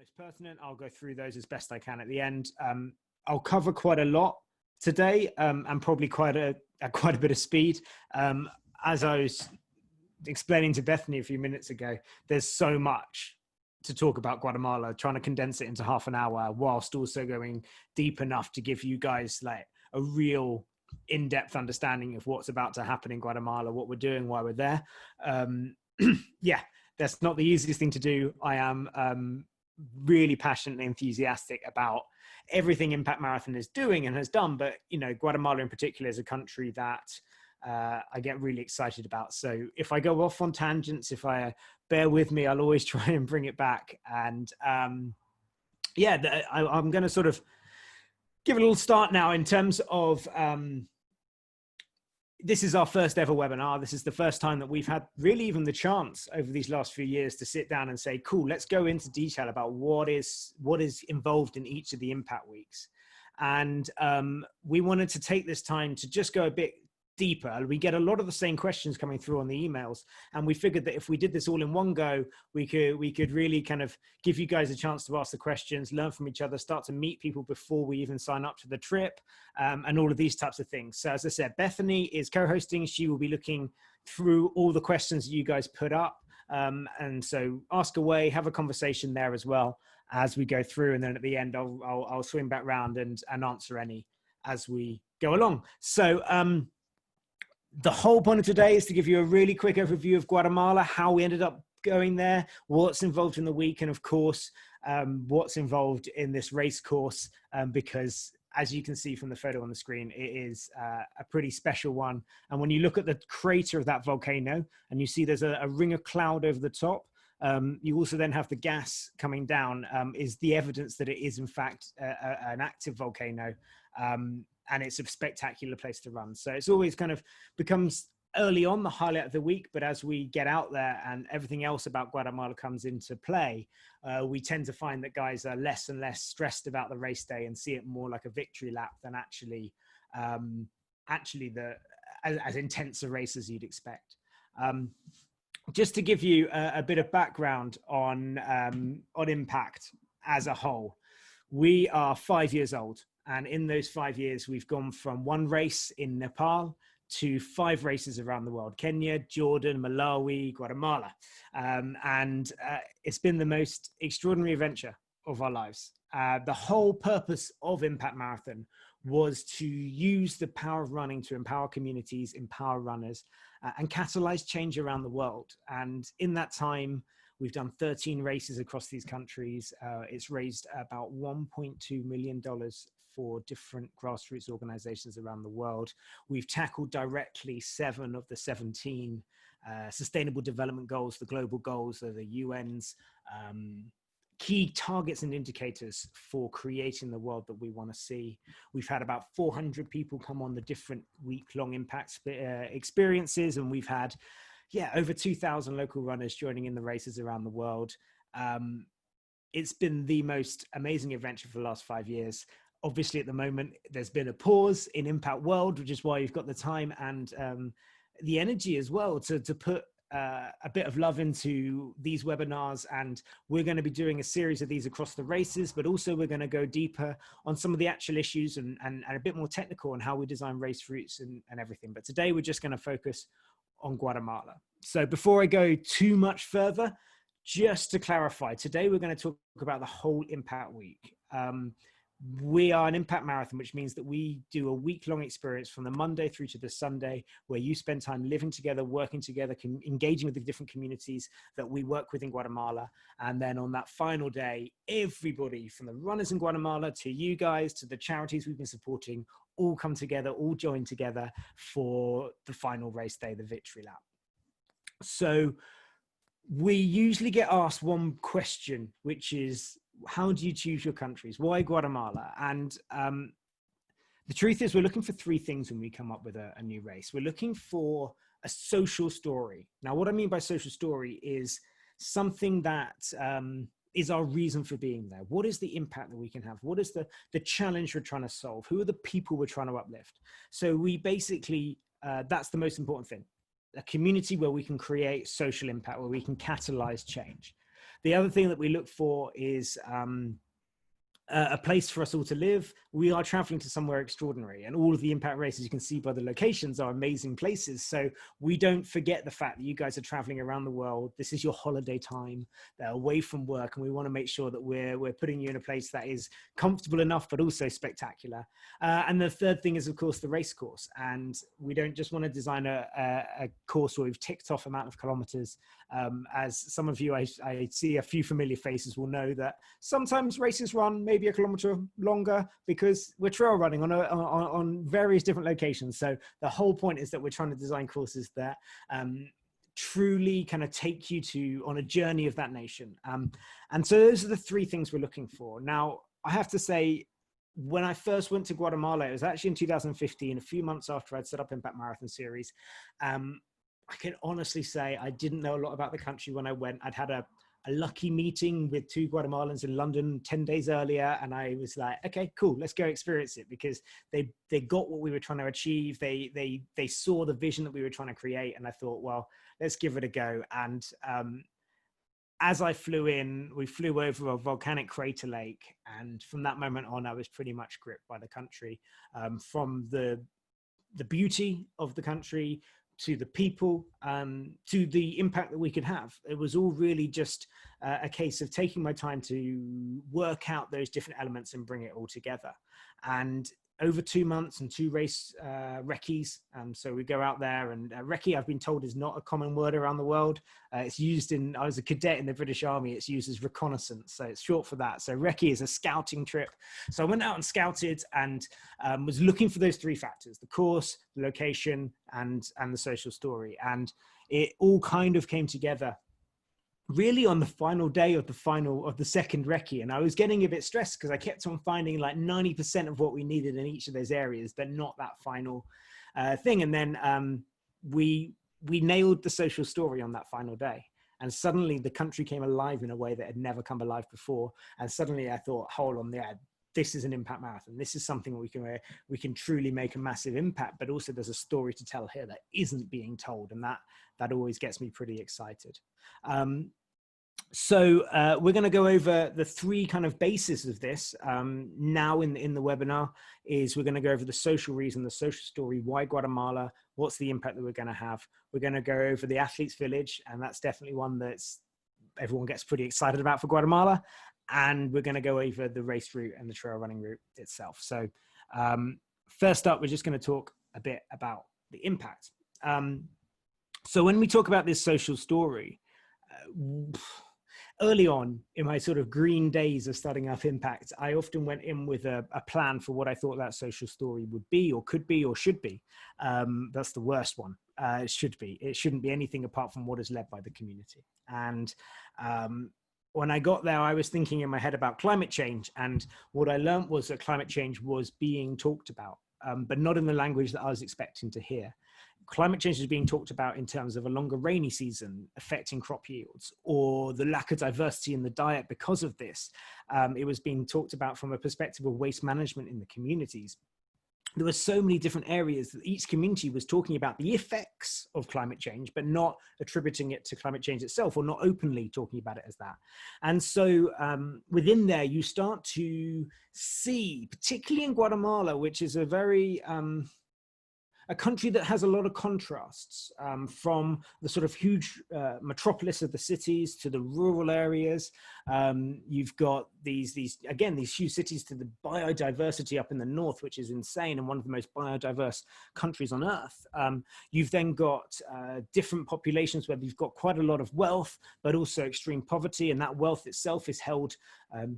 most pertinent. I'll go through those as best I can at the end. I'll cover quite a lot today, and probably at quite a bit of speed. As I was explaining to Bethany a few minutes ago, there's so much to talk about Guatemala, trying to condense it into half an hour whilst also going deep enough to give you guys like a real in-depth understanding of what's about to happen in Guatemala, what we're doing, why we're there. Yeah, that's not the easiest thing to do. I am really passionately enthusiastic about everything Impact Marathon is doing and has done, but you know, Guatemala in particular is a country that I get really excited about. So if I go off on tangents, if I bear with me, I'll always try and bring it back. And yeah, I'm going to sort of give a little start now in terms of this is our first ever webinar. This is the first time that we've had really even the chance over these last few years to sit down and say, cool, let's go into detail about what is involved in each of the impact weeks. And we wanted to take this time to just go a bit deeper. We get a lot of the same questions coming through on the emails, and we figured that if we did this all in one go, we could really kind of give you guys a chance to ask the questions, learn from each other, start to meet people before we even sign up to the trip, and all of these types of things. So as I said, Bethany is co-hosting. She will be looking through all the questions that you guys put up, and so ask away, have a conversation there as well as we go through, and then at the end I'll swing back round and answer any as we go along. So the whole point of today is to give you a really quick overview of Guatemala, how we ended up going there, what's involved in the week, and of course, what's involved in this race course, because as you can see from the photo on the screen, it is a pretty special one. And when you look at the crater of that volcano and you see there's a ring of cloud over the top, you also then have the gas coming down, is the evidence that it is in fact an active volcano. And it's a spectacular place to run. So it's always kind of becomes early on the highlight of the week, but as we get out there and everything else about Guatemala comes into play, we tend to find that guys are less and less stressed about the race day and see it more like a victory lap than actually as intense a race as you'd expect. Just to give you a bit of background on Impact as a whole, we are 5 years old. And in those 5 years, we've gone from one race in Nepal to 5 races around the world: Kenya, Jordan, Malawi, Guatemala. And it's been the most extraordinary adventure of our lives. The whole purpose of Impact Marathon was to use the power of running to empower communities, empower runners, and catalyze change around the world. And in that time, we've done 13 races across these countries. It's raised about $1.2 million for different grassroots organizations around the world. We've tackled directly 7 of the 17 Sustainable Development Goals, the global goals, the UN's key targets and indicators for creating the world that we want to see. We've had about 400 people come on the different week-long impact experiences, and we've had over 2,000 local runners joining in the races around the world. It's been the most amazing adventure for the last 5 years. Obviously, at the moment, there's been a pause in Impact World, which is why you've got the time and the energy as well to put a bit of love into these webinars. And we're going to be doing a series of these across the races, but also we're going to go deeper on some of the actual issues and a bit more technical on how we design race routes and everything. But today, we're just going to focus on Guatemala. So before I go too much further, just to clarify, today we're going to talk about the whole Impact Week. We are an Impact Marathon, which means that we do a week-long experience from the Monday through to the Sunday, where you spend time living together, working together, engaging with the different communities that we work with in Guatemala. And then on that final day, everybody from the runners in Guatemala to you guys, to the charities we've been supporting, all come together, all join together for the final race day, the victory lap. So we usually get asked one question, which is, how do you choose your countries? Why Guatemala? And the truth is, we're looking for 3 things when we come up with a new race. We're looking for a social story. Now, what I mean by social story is something that is our reason for being there. What is the impact that we can have? What is the challenge we're trying to solve? Who are the people we're trying to uplift? So we basically, that's the most important thing. A community where we can create social impact, where we can catalyze change. The other thing that we look for is a place for us all to live. We are traveling to somewhere extraordinary, and all of the impact races, you can see by the locations, are amazing places. So we don't forget the fact that you guys are traveling around the world. This is your holiday time. They're away from work, and we want to make sure that we're putting you in a place that is comfortable enough, but also spectacular. And the third thing is, of course, the race course. And we don't just want to design a course where we've ticked off amount of kilometers. As some of you, I see a few familiar faces will know that sometimes races run maybe a kilometer longer because we're trail running on various different locations. So the whole point is that we're trying to design courses that truly kind of take you on a journey of that nation. And so those are the three things we're looking for. Now, I have to say, when I first went to Guatemala, it was actually in 2015, a few months after I'd set up Impact Marathon Series. I can honestly say I didn't know a lot about the country when I went. I'd had a lucky meeting with two Guatemalans in London 10 days earlier. And I was like, okay, cool, let's go experience it, because they got what we were trying to achieve. They saw the vision that we were trying to create. And I thought, well, let's give it a go. And as I flew in, we flew over a volcanic crater lake. And from that moment on, I was pretty much gripped by the country, from the beauty of the country, to the people, to the impact that we could have. It was all really just a case of taking my time to work out those different elements and bring it all together. And over 2 months and 2 race recce's. So we go out there, and recce, I've been told, is not a common word around the world. It's used I was a cadet in the British Army, it's used as reconnaissance. So it's short for that. So recce is a scouting trip. So I went out and scouted and was looking for those 3 factors: the course, the location, and the social story. And it all kind of came together really on the final day of the second recce. And I was getting a bit stressed because I kept on finding like 90% of what we needed in each of those areas, but not that final thing. And then we nailed the social story on that final day. And suddenly the country came alive in a way that had never come alive before. And suddenly I thought, hold on, yeah, this is an impact marathon. This is something we can truly make a massive impact, but also there's a story to tell here that isn't being told. And that always gets me pretty excited. So we're going to go over the 3 kind of bases of this now in the webinar. Is we're going to go over the social reason, the social story, why Guatemala, what's the impact that we're going to have. We're going to go over the athletes village, and that's definitely one that's everyone gets pretty excited about for Guatemala. And we're going to go over the race route and the trail running route itself. So first up, we're just going to talk a bit about the impact. So when we talk about this social story, early on in my sort of green days of starting up Impact, I often went in with a plan for what I thought that social story would be, or could be, or should be. That's the worst one. It should be. It shouldn't be anything apart from what is led by the community. And when I got there, I was thinking in my head about climate change. And what I learned was that climate change was being talked about, but not in the language that I was expecting to hear. Climate change is being talked about in terms of a longer rainy season affecting crop yields, or the lack of diversity in the diet because of this. It was being talked about from a perspective of waste management in the communities. There were so many different areas that each community was talking about the effects of climate change, but not attributing it to climate change itself, or not openly talking about it as that. And so within there, you start to see, particularly in Guatemala, which is a very a country that has a lot of contrasts, from the sort of huge metropolis of the cities to the rural areas. You've got these huge cities, to the biodiversity up in the north, which is insane, and one of the most biodiverse countries on earth. You've then got different populations where you've got quite a lot of wealth, but also extreme poverty, and that wealth itself is held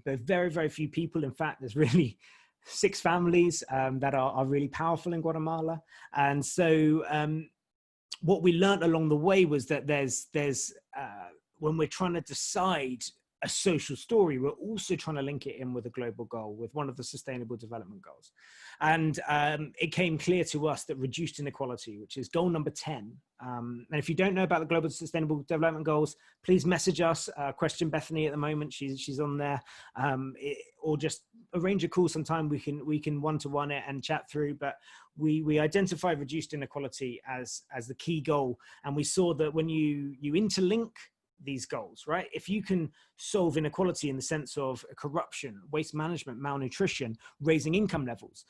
by very, very few people. In fact, there's really 6 families that are really powerful in Guatemala. And so what we learned along the way was that there's when we're trying to decide a social story, we're also trying to link it in with a global goal, with one of the sustainable development goals. And it came clear to us that reduced inequality, which is goal number 10. And if you don't know about the global sustainable development goals, please message us, question Bethany at the moment. She's on there, or just arrange a call sometime. We can one-to-one it and chat through. But we identified reduced inequality as the key goal. And we saw that when you interlink these goals, right? If you can solve inequality in the sense of corruption, waste management, malnutrition, raising income levels,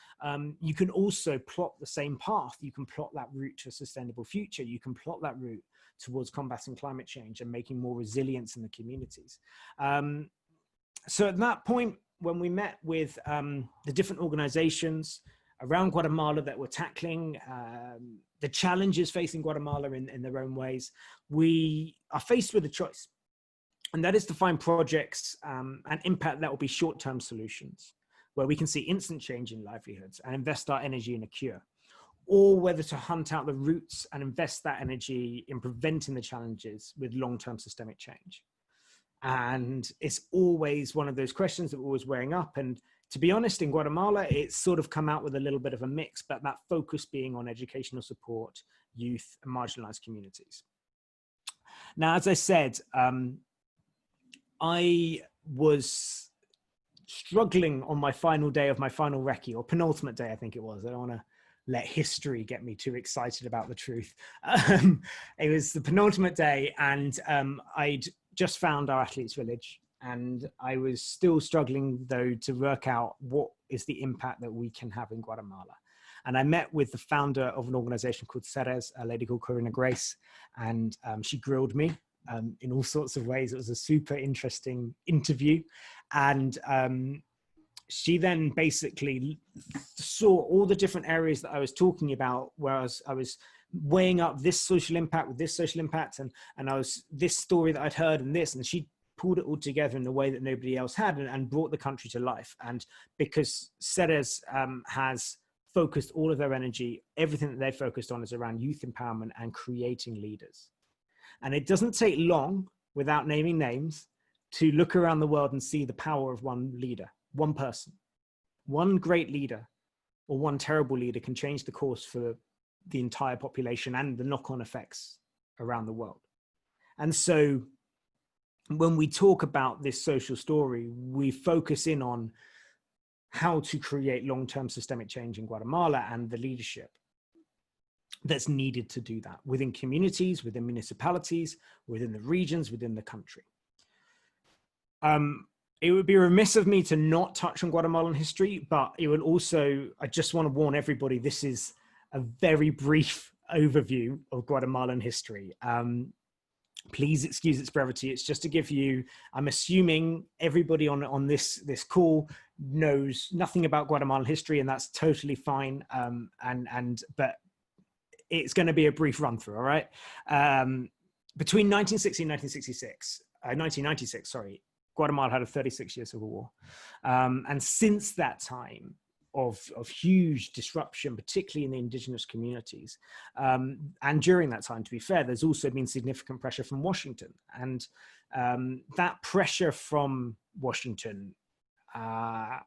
you can also plot the same path. You can plot that route to a sustainable future. You can plot that route towards combating climate change and making more resilience in the communities. So at that point, when we met with the different organizations around Guatemala that were tackling the challenges facing Guatemala in their own ways, we are faced with a choice. And that is to find projects and impact that will be short-term solutions, where we can see instant change in livelihoods and invest our energy in a cure, or whether to hunt out the roots and invest that energy in preventing the challenges with long-term systemic change. And it's always one of those questions that we're always weighing up. And to be honest, in Guatemala, it's sort of come out with a little bit of a mix, but that focus being on educational support, youth, and marginalized communities. Now, as I said, I was struggling on my final day of my final recce, or penultimate day, I think it was. I don't want to let history get me too excited about the truth. It was the penultimate day, and I'd just found our athletes village, and I was still struggling though to work out what is the impact that we can have in Guatemala. And I met with the founder of an organization called Ceres, a lady called Corina Grace, and she grilled me in all sorts of ways. It was a super interesting interview. And she then basically saw all the different areas that I was talking about, where I was weighing up this social impact with this social impact, and I was this story that I'd heard and this, and she pulled it all together in a way that nobody else had, and brought the country to life. And because Ceres has focused all of their energy, everything that they focused on is around youth empowerment and creating leaders. And it doesn't take long, without naming names, to look around the world and see the power of one leader, one person. One great leader or one terrible leader can change the course for the entire population and the knock-on effects around the world. And so when we talk about this social story, we focus in on how to create long-term systemic change in Guatemala and the leadership that's needed to do that within communities, within municipalities, within the regions, within the country. It would be remiss of me to not touch on Guatemalan history, but it would also, I just want to warn everybody, this is a very brief overview of Guatemalan history. Please excuse its brevity. It's just to give you, I'm assuming everybody on this call knows nothing about Guatemalan history, and that's totally fine. But it's going to be a brief run through, all right? Between 1960 and 1996, sorry, Guatemala had a 36-year civil war. And since that time of huge disruption, particularly in the indigenous communities, and during that time, to be fair, there's also been significant pressure from Washington. And that pressure from Washington, I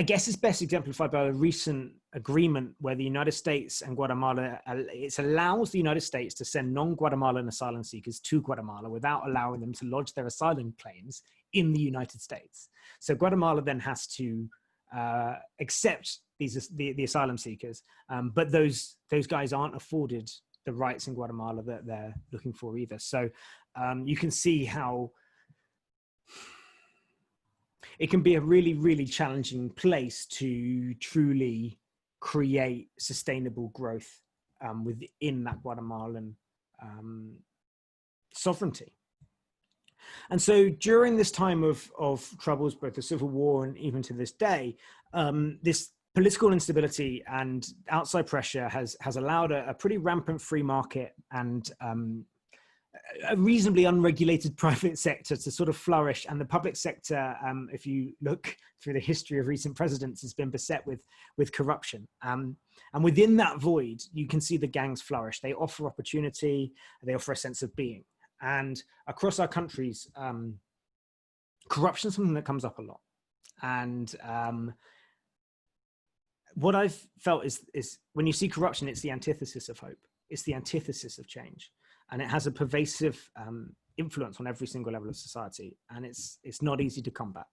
guess is best exemplified by a recent agreement where the United States and Guatemala, it allows the United States to send non-Guatemalan asylum seekers to Guatemala without allowing them to lodge their asylum claims in the United States. So Guatemala then has to accept the asylum seekers, but those guys aren't afforded the rights in Guatemala that they're looking for either. So you can see how it can be a really, really challenging place to truly create sustainable growth within that Guatemalan sovereignty. And so during this time of troubles, both the Civil War and even to this day, this political instability and outside pressure has allowed a pretty rampant free market and a reasonably unregulated private sector to sort of flourish. And the public sector, if you look through the history of recent presidents, has been beset with corruption. And within that void, you can see the gangs flourish. They offer opportunity, they offer a sense of being. And across our countries, corruption is something that comes up a lot. And what I've felt is when you see corruption, it's the antithesis of hope. It's the antithesis of change. And it has a pervasive influence on every single level of society. And it's not easy to combat.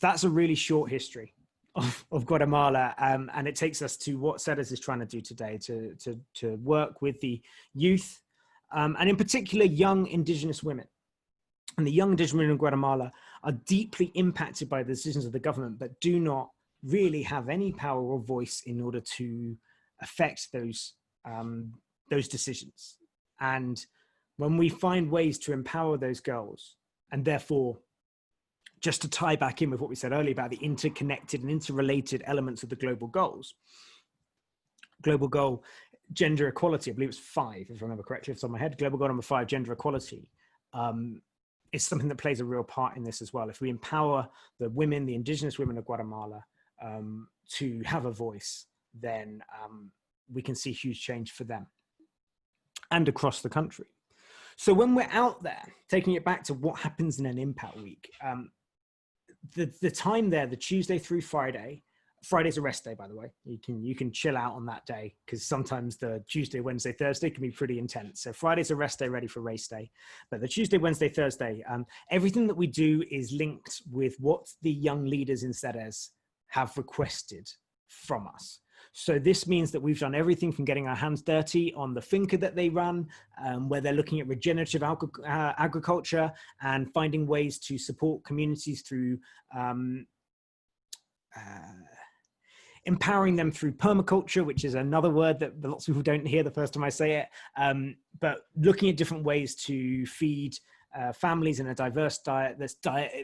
That's a really short history of Guatemala. And it takes us to what Ceres is trying to do today, to work with the youth and in particular, young indigenous women. And the young indigenous women in Guatemala are deeply impacted by the decisions of the government, but do not really have any power or voice in order to affect those decisions. And when we find ways to empower those girls, and therefore, just to tie back in with what we said earlier about the interconnected and interrelated elements of the global goals, global goal, gender equality, I believe it's 5, if I remember correctly, off the top of my head, global goal number 5, gender equality, is something that plays a real part in this as well. If we empower the women, the indigenous women of Guatemala, to have a voice, then we can see huge change for them and across the country. So when we're out there, taking it back to what happens in an Impact Week, the time there, the Tuesday through Friday, Friday's a rest day, by the way. You can chill out on that day, because sometimes the Tuesday, Wednesday, Thursday can be pretty intense. So Friday's a rest day, ready for race day. But the Tuesday, Wednesday, Thursday, everything that we do is linked with what the young leaders in CEDES have requested from us. So this means that we've done everything from getting our hands dirty on the finca that they run, where they're looking at regenerative agriculture and finding ways to support communities through empowering them through permaculture, which is another word that lots of people don't hear the first time I say it, but looking at different ways to feed families in a diverse diet that's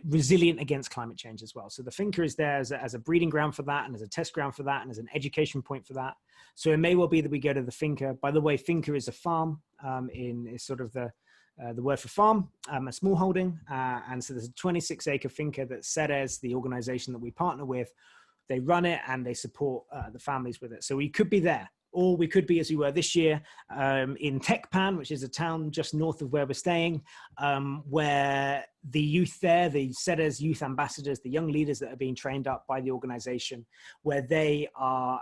resilient against climate change as well. So the finca is there as a breeding ground for that, and as a test ground for that, and as an education point for that. So it may well be that we go to the finca. By the way, finca is a farm, is sort of the word for farm, a small holding. And so there's a 26-acre finca that CEDES, the organization that we partner with, they run it and they support the families with it. So we could be there, or we could be, as we were this year, in Tecpan, which is a town just north of where we're staying, where the youth there, the CEDES youth ambassadors, the young leaders that are being trained up by the organization, where they are,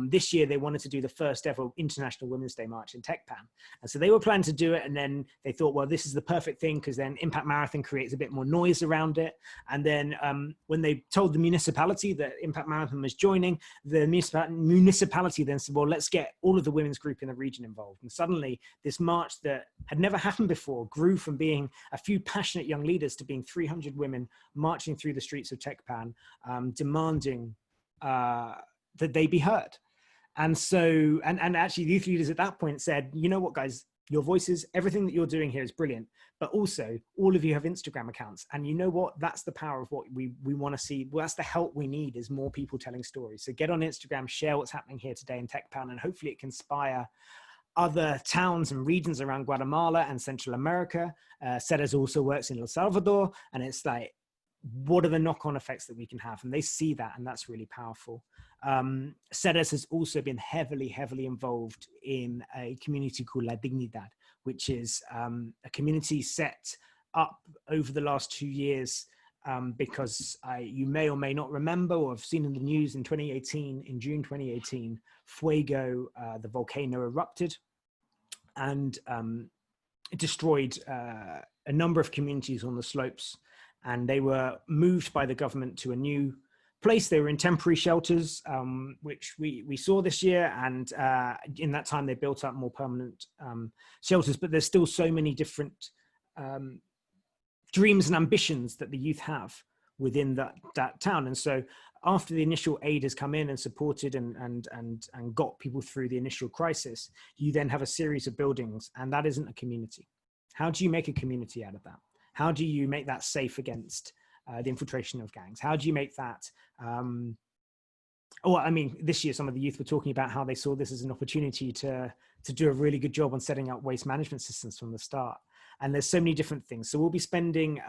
this year they wanted to do the first ever International Women's Day March in Tecpan. And so they were planning to do it, and then they thought, well, this is the perfect thing, because then Impact Marathon creates a bit more noise around it. And then when they told the municipality that Impact Marathon was joining, the municipality then said, well, let's get all of the women's group in the region involved. And suddenly this march that had never happened before grew from being a few passionate young leaders to being 300 women marching through the streets of Tecpan, demanding that they be heard. And so, and actually the youth leaders at that point said, you know what, guys, your voices, everything that you're doing here is brilliant, but also all of you have Instagram accounts. And you know what, that's the power of what we want to see. Well, that's the help we need, is more people telling stories. So get on Instagram, share what's happening here today in Tecpan, and hopefully it can inspire other towns and regions around Guatemala and Central America. CEDES also works in El Salvador, and it's like, what are the knock-on effects that we can have? And they see that, and that's really powerful. CEDES has also been heavily involved in a community called La Dignidad, which is a community set up over the last 2 years, because you may or may not remember, or have seen in the news in 2018, in June 2018, Fuego, the volcano erupted, and it destroyed a number of communities on the slopes, and they were moved by the government to a new place. They were in temporary shelters, which we saw this year, and in that time they built up more permanent shelters, but there's still so many different dreams and ambitions that the youth have within that town. And so after the initial aid has come in and supported and got people through the initial crisis, you then have a series of buildings, and that isn't a community. How do you make a community out of that? How do you make that safe against the infiltration of gangs? How do you make that? I mean, this year, some of the youth were talking about how they saw this as an opportunity to do a really good job on setting up waste management systems from the start. And there's so many different things. So we'll be spending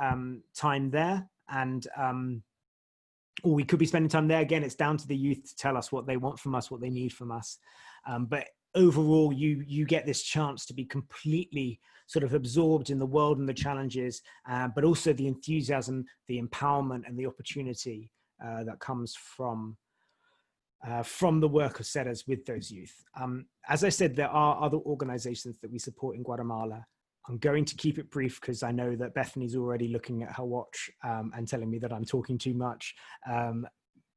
time there, and or we could be spending time there. Again, it's down to the youth to tell us what they want from us, what they need from us. But overall, you get this chance to be completely sort of absorbed in the world and the challenges, but also the enthusiasm, the empowerment, and the opportunity that comes from the work of CEDES with those youth. As I said, there are other organizations that we support in Guatemala. I'm going to keep it brief because I know that Bethany's already looking at her watch and telling me that I'm talking too much.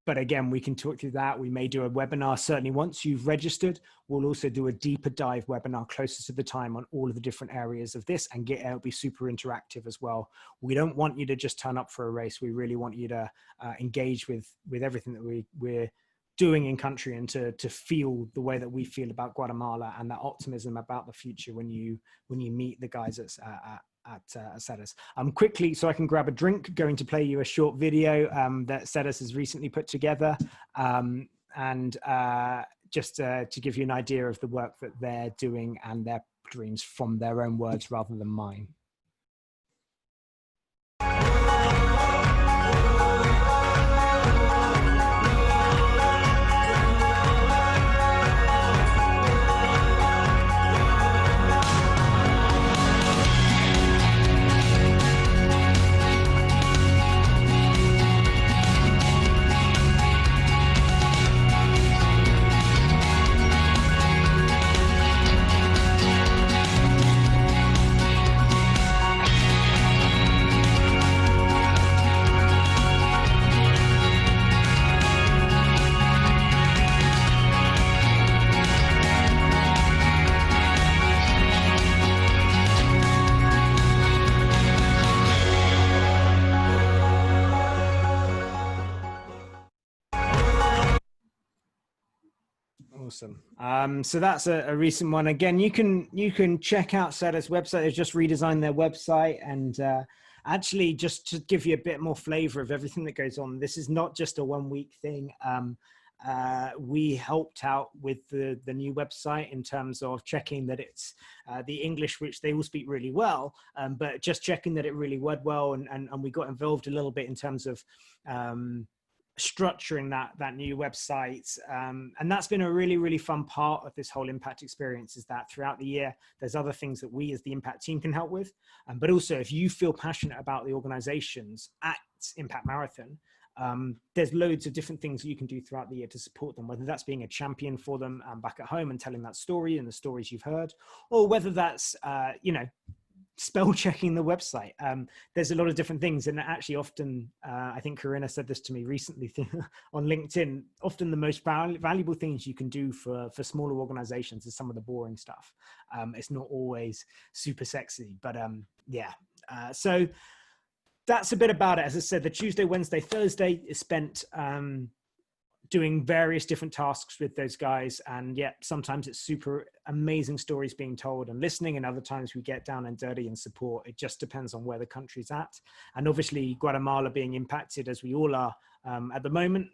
But again, we can talk through that. We may do a webinar. Certainly once you've registered, we'll also do a deeper dive webinar closer to the time on all of the different areas of this, and it'll be super interactive as well. We don't want you to just turn up for a race. We really want you to engage with everything that we're doing in country, and to feel the way that we feel about Guatemala and that optimism about the future when you meet the guys at Ceres. Quickly, so I can grab a drink, going to play you a short video that Ceres has recently put together, and just to give you an idea of the work that they're doing and their dreams from their own words rather than mine. Awesome. So that's a recent one. Again, you can check out Ceres' website. They've just redesigned their website, and actually, just to give you a bit more flavor of everything that goes on, this is not just a 1 week thing. We helped out with the new website in terms of checking that it's the English, which they all speak really well, but just checking that it really worked well, and we got involved a little bit in terms of structuring that new website, and that's been a really fun part of this whole impact experience, is that throughout the year there's other things that we as the impact team can help with, but also if you feel passionate about the organizations at Impact Marathon, there's loads of different things that you can do throughout the year to support them, whether that's being a champion for them back at home and telling that story and the stories you've heard, or whether that's spell checking the website. There's a lot of different things, and actually often, I think Corinna said this to me recently on LinkedIn, often the most valuable things you can do for smaller organizations is some of the boring stuff. It's not always super sexy, but yeah. So that's a bit about it. As I said, the Tuesday, Wednesday, Thursday is spent doing various different tasks with those guys, and yet sometimes it's super amazing stories being told and listening, and other times we get down and dirty and support. It just depends on where the country's at, and obviously Guatemala being impacted as we all are at the moment,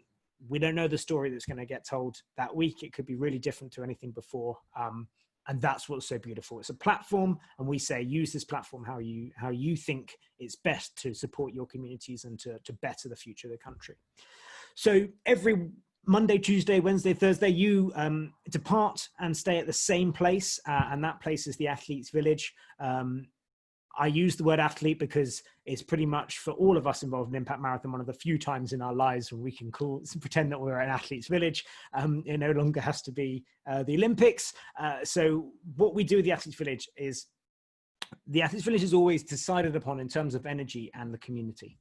we don't know the story that's going to get told that week. It could be really different to anything before, and that's what's so beautiful. It's a platform, and we say use this platform how you think it's best to support your communities and to better the future of the country. So every Monday, Tuesday, Wednesday, Thursday, you depart and stay at the same place, and that place is the Athletes Village. I use the word athlete because it's pretty much, for all of us involved in Impact Marathon, one of the few times in our lives when we can pretend that we're an Athletes Village. It no longer has to be the Olympics. So what we do with the Athletes Village is always decided upon in terms of energy and the community.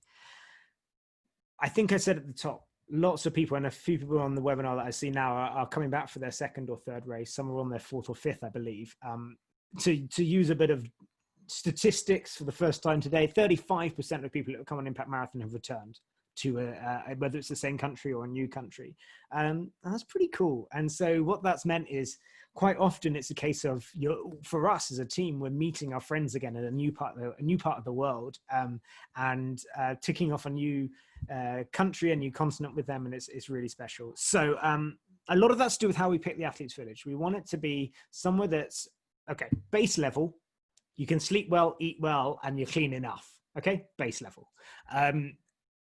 I think I said at the top, lots of people, and a few people on the webinar that I see now are coming back for their second or third race. Some are on their fourth or fifth, I believe. To use a bit of statistics for the first time today, 35% of people that have come on Impact Marathon have returned to whether it's the same country or a new country. And that's pretty cool. And so what that's meant is, quite often it's a case of, for us as a team, we're meeting our friends again in a new part of the world, and ticking off a new country, a new continent with them, and it's really special. So a lot of that's to do with how we pick the Athletes Village. We want it to be somewhere that's, okay, base level, you can sleep well, eat well, and you're clean enough. Okay, base level.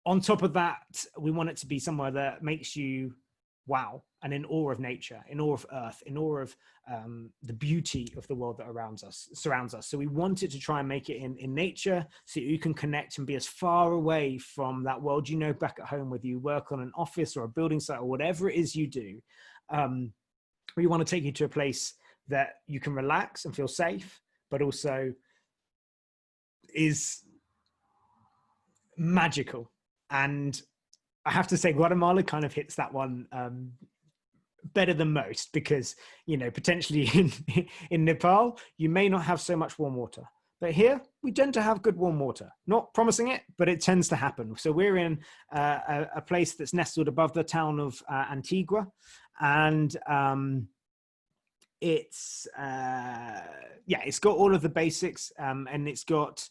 On top of that, we want it to be somewhere that makes you wow, and in awe of nature, in awe of earth, in awe of the beauty of the world that surrounds us. So we want it to try and make it in nature, so you can connect and be as far away from that world back at home, whether you work on an office or a building site or whatever it is you do. We want to take you to a place that you can relax and feel safe, but also is magical. And I have to say Guatemala kind of hits that one better than most, because, you know, potentially in Nepal, you may not have so much warm water. But here, we tend to have good warm water. Not promising it, but it tends to happen. So we're in a place that's nestled above the town of Antigua. And it's got all of the basics, and it's got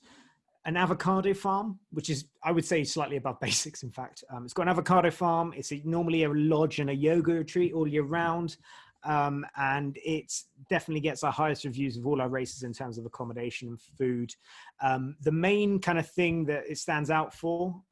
an avocado farm, which is, I would say, slightly above basics. In fact, it's got an avocado farm. It's normally a lodge and a yoga retreat all year round. And it definitely gets our highest reviews of all our races in terms of accommodation and food. The main kind of thing that it stands out for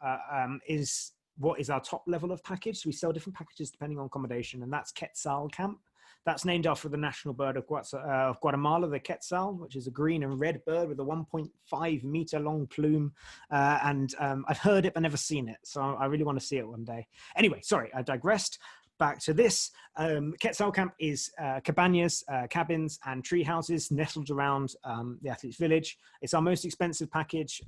is what is our top level of package. So we sell different packages depending on accommodation, and that's Quetzal Camp. That's named after the national bird of Guatemala, the quetzal, which is a green and red bird with a 1.5 meter long plume. And I've heard it but never seen it, so I really want to see it one day. Anyway, sorry, I digressed. Back to this. Quetzal Camp is cabanas, cabins, and tree houses nestled around the athletes' village. It's our most expensive package,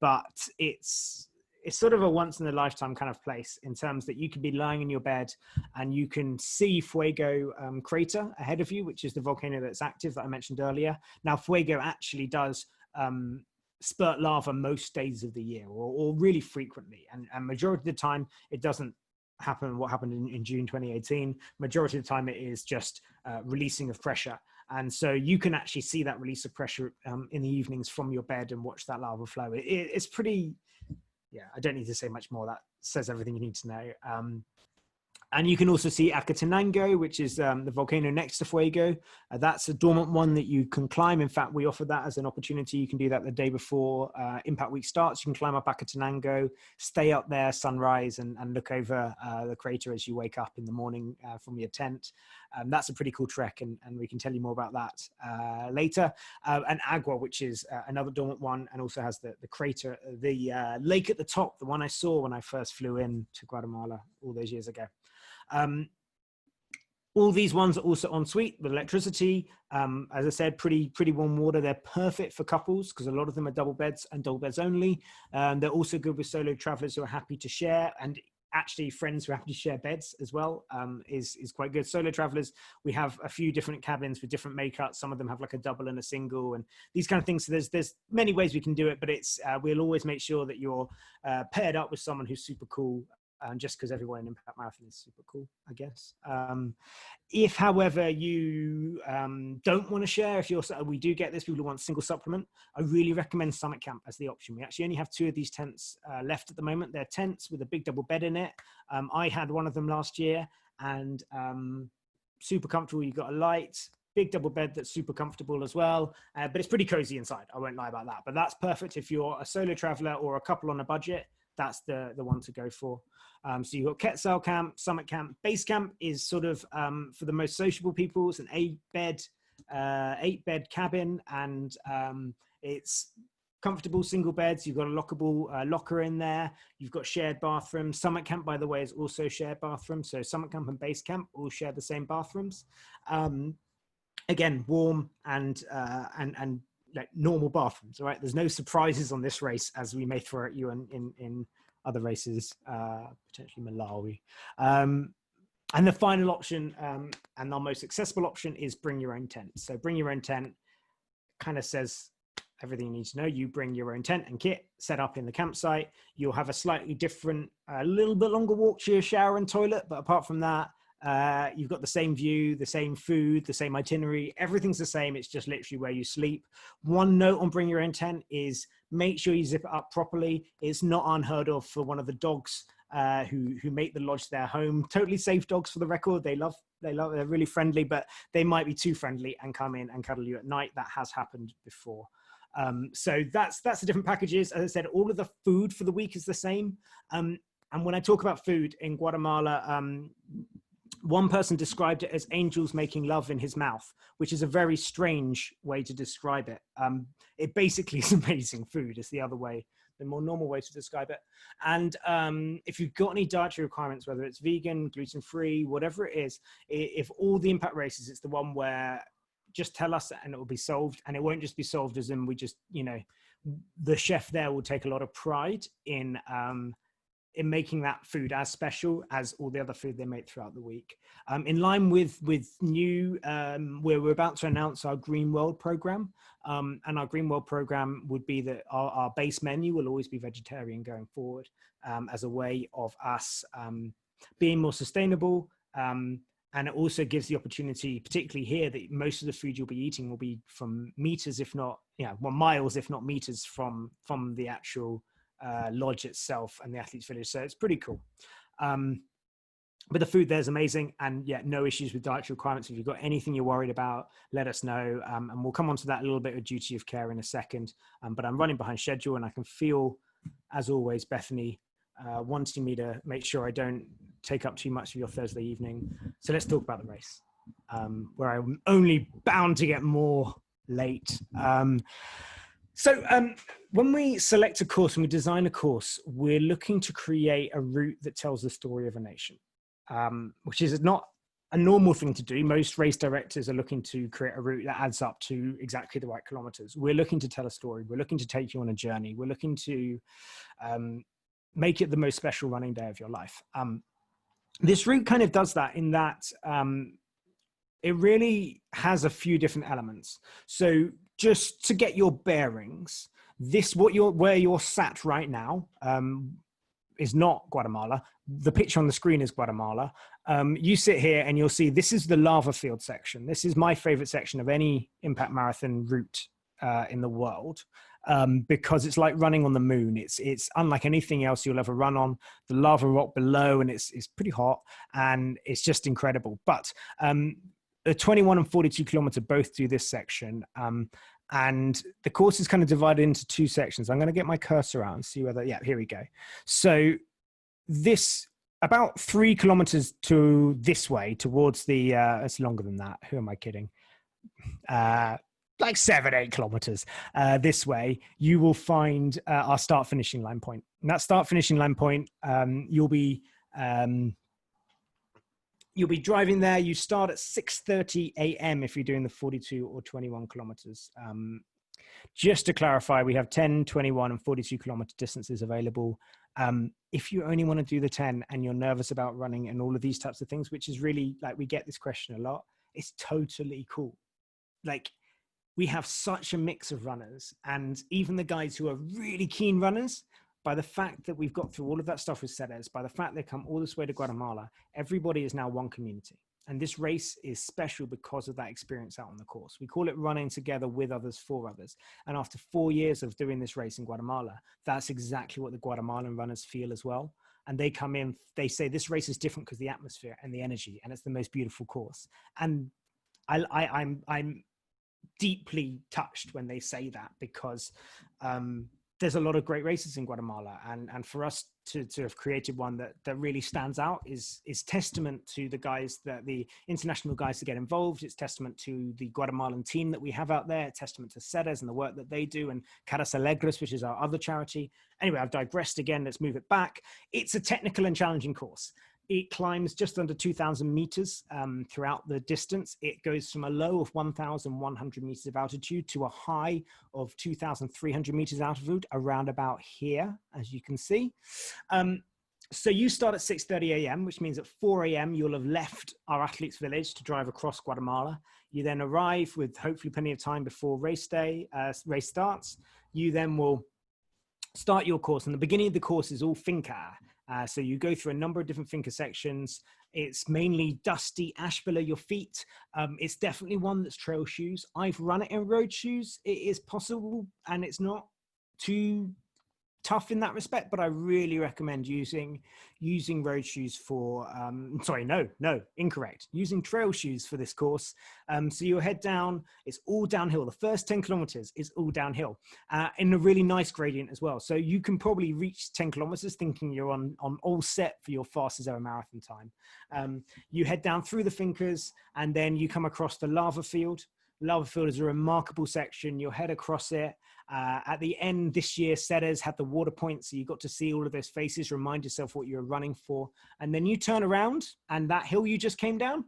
but it's sort of a once in a lifetime kind of place, in terms that you could be lying in your bed and you can see Fuego crater ahead of you, which is the volcano that's active that I mentioned earlier. Now, Fuego actually does spurt lava most days of the year, or really frequently. And majority of the time, it doesn't happen what happened in June 2018. Majority of the time, it is just releasing of pressure. And so you can actually see that release of pressure in the evenings from your bed and watch that lava flow. It's pretty... Yeah, I don't need to say much more. That says everything you need to know. And you can also see Acatenango, which is the volcano next to Fuego. That's a dormant one that you can climb. In fact, we offer that as an opportunity. You can do that the day before Impact Week starts. You can climb up Acatenango, stay up there, sunrise, and look over the crater as you wake up in the morning from your tent. That's a pretty cool trek, and we can tell you more about that later. And Agua, which is another dormant one, and also has the crater, the lake at the top, the one I saw when I first flew in to Guatemala all those years ago. All these ones are also en suite with electricity. As I said, pretty warm water. They're perfect for couples because a lot of them are double beds and double beds only. They're also good with solo travelers who are happy to share, and actually friends who are happy to share beds as well. Is quite good. Solo travelers, we have a few different cabins with different makeups. Some of them have like a double and a single and these kind of things. So there's many ways we can do it, but it's we'll always make sure that you're paired up with someone who's super cool. Just because everyone in Impact Marathon is super cool, I guess. If, however, you don't want to share, we do get this, people who want single supplement, I really recommend Summit Camp as the option. We actually only have 2 of these tents left at the moment. They're tents with a big double bed in it. I had one of them last year, and super comfortable. You've got a light, big double bed that's super comfortable as well, but it's pretty cozy inside. I won't lie about that, but that's perfect if you're a solo traveler or a couple on a budget. That's the one to go for. So you've got Quetzal Camp, Summit Camp. Base Camp is sort of for the most sociable people. It's an 8-bed cabin, and it's comfortable single beds. You've got a lockable locker in there. You've got shared bathrooms. Summit Camp, by the way, is also shared bathrooms. So Summit Camp and Base Camp all share the same bathrooms. Again, warm and like normal bathrooms. All right, there's no surprises on this race, as we may throw at you in other races, potentially Malawi. And the final option, and our most accessible option, is bring your own tent. So bring your own tent kind of says everything you need to know. You bring your own tent and kit, set up in the campsite. You'll have a slightly different, a little bit longer walk to your shower and toilet, but apart from that, you've got the same view, the same food, the same itinerary. Everything's the same. It's just literally where you sleep. One note on bring your own tent is make sure you zip it up properly. It's not unheard of for one of the dogs who make the lodge their home. Totally safe dogs, for the record. They're really friendly, but they might be too friendly and come in and cuddle you at night. That has happened before. So that's the different packages. As I said, all of the food for the week is the same. And when I talk about food in Guatemala, one person described it as angels making love in his mouth, which is a very strange way to describe it. It basically is amazing food. It's the other way, the more normal way to describe it. And if you've got any dietary requirements, whether it's vegan, gluten-free, whatever it is, if all the Impact races, it's the one where just tell us and it will be solved. And it won't just be solved as in we just, the chef there will take a lot of pride in in making that food as special as all the other food they make throughout the week. In line with new, we're about to announce our Green World program. And our Green World program would be that our base menu will always be vegetarian going forward, as a way of us being more sustainable. And it also gives the opportunity, particularly here, that most of the food you'll be eating will be from meters, if not, miles, if not meters from the actual lodge itself and the athletes village. So it's pretty cool. But the food there is amazing, and no issues with dietary requirements. If you've got anything you're worried about, let us know. And we'll come on to that a little bit of duty of care in a second. But I'm running behind schedule, and I can feel, as always, Bethany, wanting me to make sure I don't take up too much of your Thursday evening. So let's talk about the race, where I'm only bound to get more late. So when we select a course and we design a course, we're looking to create a route that tells the story of a nation, which is not a normal thing to do. Most race directors are looking to create a route that adds up to exactly the right kilometers. We're looking to tell a story. We're looking to take you on a journey. We're looking to make it the most special running day of your life. This route kind of does that in that it really has a few different elements. So just to get your bearings, where you're sat right now is not Guatemala. The picture on the screen is Guatemala. You sit here and you'll see this is the lava field section. This is my favorite section of any impact marathon route in the world, because it's like running on the moon. It's unlike anything else you'll ever run on. The lava rock below, and it's pretty hot, and it's just incredible. But the 21 and 42 kilometer both do this section. And the course is kind of divided into two sections. I'm going to get my cursor out and see whether, here we go. So this, about 3 kilometers to this way towards the, it's longer than that. Who am I kidding? Like 7-8 kilometers this way, you will find our start finishing line point. And that start finishing line point, you'll be driving there. You start at 6:30 a.m. if you're doing the 42 or 21 kilometers. Just to clarify, we have 10, 21 and 42 kilometer distances available. If you only want to do the 10 and you're nervous about running and all of these types of things, which is really, like, we get this question a lot, it's totally cool. Like, we have such a mix of runners, and even the guys who are really keen runners, by the fact that we've got through all of that stuff with Ceres, by the fact they come all this way to Guatemala, everybody is now one community. And this race is special because of that experience out on the course. We call it running together with others for others. And after 4 years of doing this race in Guatemala, that's exactly what the Guatemalan runners feel as well. And they come in, they say this race is different because the atmosphere and the energy, and it's the most beautiful course. And I'm deeply touched when they say that, because there's a lot of great races in Guatemala, and for us to have created one that really stands out is testament to the international guys that get involved. It's testament to the Guatemalan team that we have out there. It's testament to Ceres and the work that they do, and Caras Alegres, which is our other charity. Anyway, I've digressed again. Let's move it back. It's a technical and challenging course. It climbs just under 2,000 meters throughout the distance. It goes from a low of 1,100 meters of altitude to a high of 2,300 meters altitude, around about here, as you can see. So you start at 6:30 a.m., which means at 4 a.m. you'll have left our athletes village to drive across Guatemala. You then arrive with hopefully plenty of time before race starts. You then will start your course, and the beginning of the course is all finca. So you go through a number of different finca sections. It's mainly dusty ash below your feet. It's definitely one that's trail shoes. I've run it in road shoes. It is possible, and it's not too tough in that respect, but I really recommend using road shoes for, using trail shoes for this course. So you'll head down, it's all downhill. The first 10 kilometers is all downhill in a really nice gradient as well. So you can probably reach 10 kilometers thinking you're on all set for your fastest ever marathon time. You head down through the fincas, and then you come across the lava field. Lava field is a remarkable section. You'll head across it. At the end this year, Ceres had the water point, so you got to see all of those faces, remind yourself what you're running for. And then you turn around, and that hill you just came down,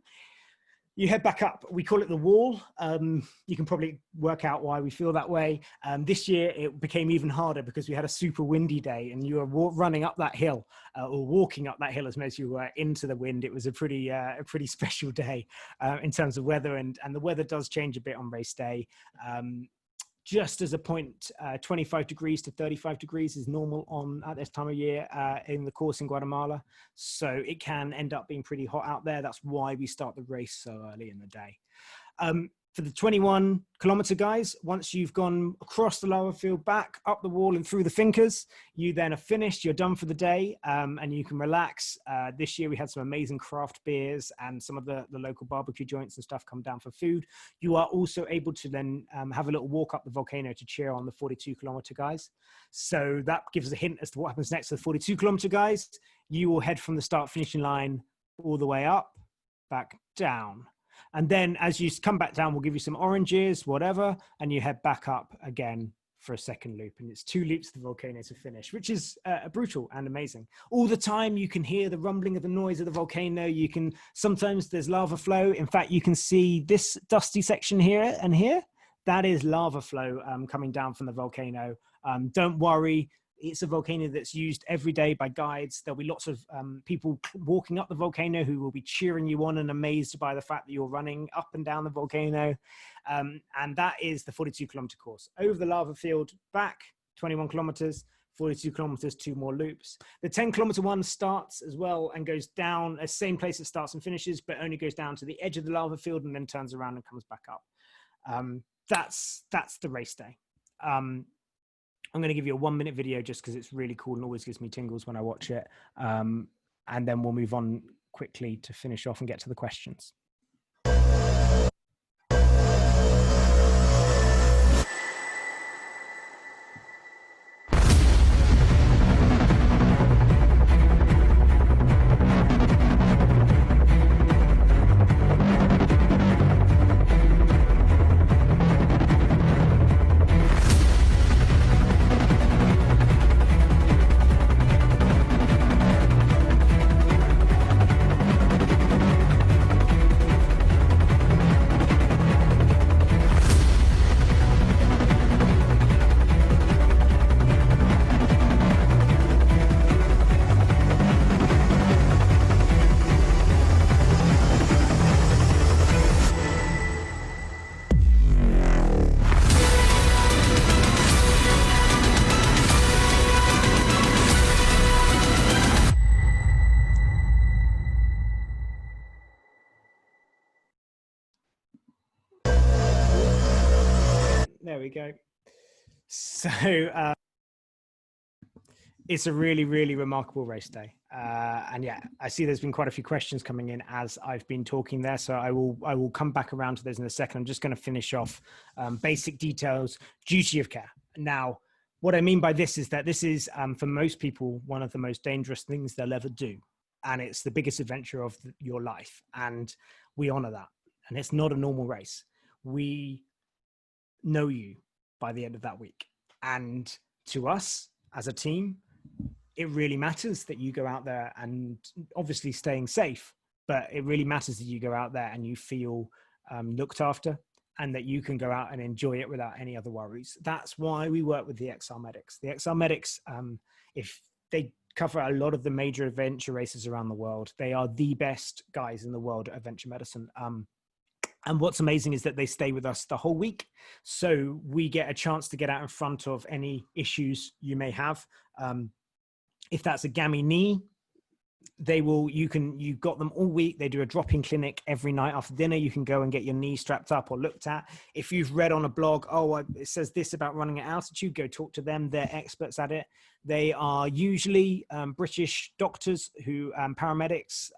You head back up. We call it the wall. You can probably work out why we feel that way. This year, it became even harder because we had a super windy day and you were running up that hill or walking up that hill as most of you were into the wind. It was a pretty special day in terms of weather, and the weather does change a bit on race day. Just as a point, 25 degrees to 35 degrees is normal at this time of year in the course in Guatemala. So it can end up being pretty hot out there. That's why we start the race so early in the day. For the 21-kilometer guys, once you've gone across the lava field, back up the wall and through the fincas, you then are finished, you're done for the day, and you can relax. This year we had some amazing craft beers and some of the local barbecue joints and stuff come down for food. You are also able to then have a little walk up the volcano to cheer on the 42-kilometer guys. So that gives us a hint as to what happens next to the 42-kilometer guys. You will head from the start finishing line all the way up, back down. And then as you come back down, we'll give you some oranges, whatever, and you head back up again for a second loop. And it's 2 loops of the volcano to finish, which is brutal and amazing. All the time, you can hear the rumbling of the noise of the volcano. Sometimes there's lava flow. In fact, you can see this dusty section here and here. That is lava flow coming down from the volcano. Don't worry. It's a volcano that's used every day by guides. There'll be lots of people walking up the volcano who will be cheering you on and amazed by the fact that you're running up and down the volcano. And that is the 42-kilometer course. Over the lava field, back 21 kilometers, 42 kilometers, 2 more loops. The 10-kilometer one starts as well and goes down, the same place it starts and finishes, but only goes down to the edge of the lava field and then turns around and comes back up. That's the race day. I'm going to give you a 1-minute video just because it's really cool and always gives me tingles when I watch it. And then we'll move on quickly to finish off and get to the questions. There we go. So it's a really, really remarkable race day. And yeah, I see there's been quite a few questions coming in as I've been talking there. So I will come back around to those in a second. I'm just going to finish off basic details, duty of care. Now, what I mean by this is that this is, for most people, one of the most dangerous things they'll ever do. And it's the biggest adventure of your life. And we honor that. And it's not a normal race. We know you by the end of that week. And to us as a team, it really matters that you go out there and obviously staying safe, but it really matters that you go out there and you feel looked after and that you can go out and enjoy it without any other worries. That's why we work with the XR medics. The XR medics, if they cover a lot of the major adventure races around the world, they are the best guys in the world at adventure medicine. And what's amazing is that they stay with us the whole week. So we get a chance to get out in front of any issues you may have. If that's a gammy knee, you've got them all week. They do a drop-in clinic every night after dinner. You can go and get your knee strapped up or looked at. If you've read on a blog, it says this about running at altitude, go talk to them. They're experts at it. They are usually British doctors who, paramedics,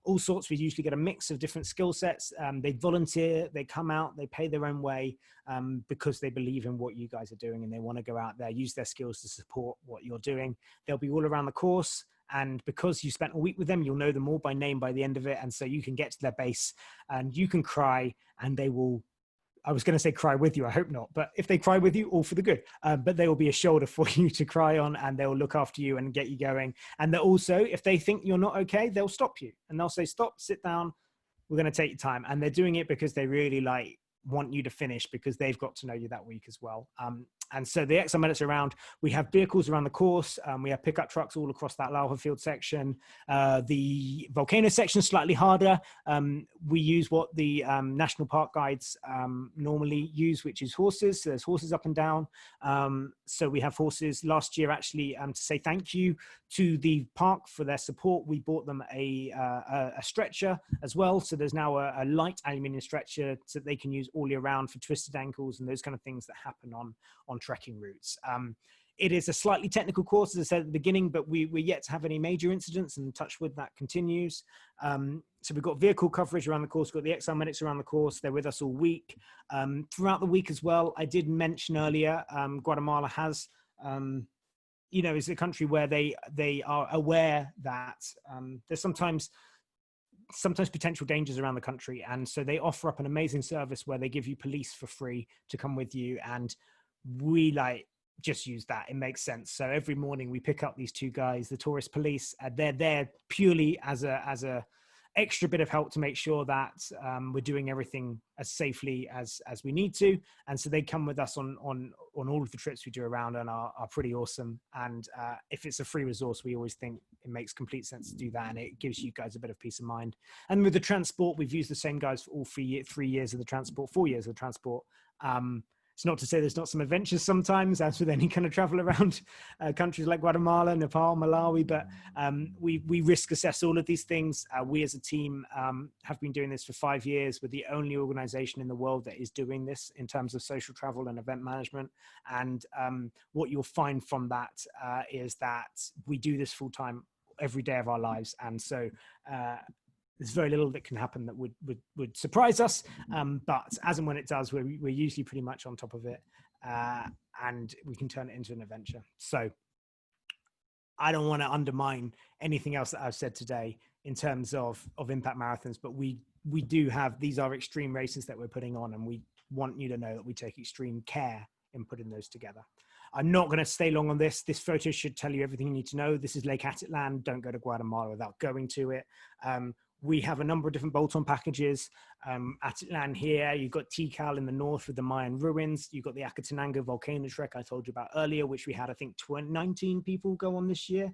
all sorts. We usually get a mix of different skill sets. They volunteer, they come out, they pay their own way because they believe in what you guys are doing and they want to go out there, use their skills to support what you're doing. They'll be all around the course. And because you spent a week with them, you'll know them all by name by the end of it. And so you can get to their base and you can cry and they will, I was going to say cry with you. I hope not. But if they cry with you, all for the good. But they will be a shoulder for you to cry on and they'll look after you and get you going. And they're also, if they think you're not okay, they'll stop you and they'll say, stop, sit down, we're going to take your time. And they're doing it because they really like want you to finish, because they've got to know you that week as well. And so the XL minutes around, we have vehicles around the course. We have pickup trucks all across that lava field section. The volcano section is slightly harder. We use what the national park guides normally use, which is horses. So there's horses up and down. So we have horses. Last year, actually, to say thank you to the park for their support, we bought them a stretcher as well. So there's now a light aluminium stretcher so they can use all year round for twisted ankles and those kind of things that happen on trekking routes. It is a slightly technical course, as I said at the beginning, but we're yet to have any major incidents, and touch wood, that continues. So we've got vehicle coverage around the course, we've got the XL medics around the course. They're with us all week. Throughout the week as well, I did mention earlier, Guatemala has, is a country where they are aware that there's sometimes potential dangers around the country. And so they offer up an amazing service where they give you police for free to come with you. And we just use that. It makes sense. So every morning we pick up these two guys, the tourist police. They're there purely as a extra bit of help to make sure that we're doing everything as safely as we need to. And so they come with us on all of the trips we do around, and are pretty awesome. And if it's a free resource, we always think it makes complete sense to do that, and it gives you guys a bit of peace of mind. And with the transport, we've used the same guys for all 3 years of the transport, 4 years of the transport. It's not to say there's not some adventures sometimes, as with any kind of travel around countries like Guatemala, Nepal, Malawi, but we risk assess all of these things. We as a team have been doing this for 5 years. We're the only organization in the world that is doing this in terms of social travel and event management. And what you'll find from that is that we do this full time every day of our lives. And so there's very little that can happen that would surprise us, but as and when it does, we're usually pretty much on top of it, and we can turn it into an adventure. So I don't want to undermine anything else that I've said today in terms of impact marathons, but we do have, these are extreme races that we're putting on, and we want you to know that we take extreme care in putting those together. I'm not going to stay long on this. This photo should tell you everything you need to know. This is Lake Atitlan. Don't go to Guatemala without going to it. We have a number of different bolt-on packages. Atitlan here, you've got Tikal in the north with the Mayan ruins. You've got the Acatenango volcano trek I told you about earlier, which we had, I think, 19 people go on this year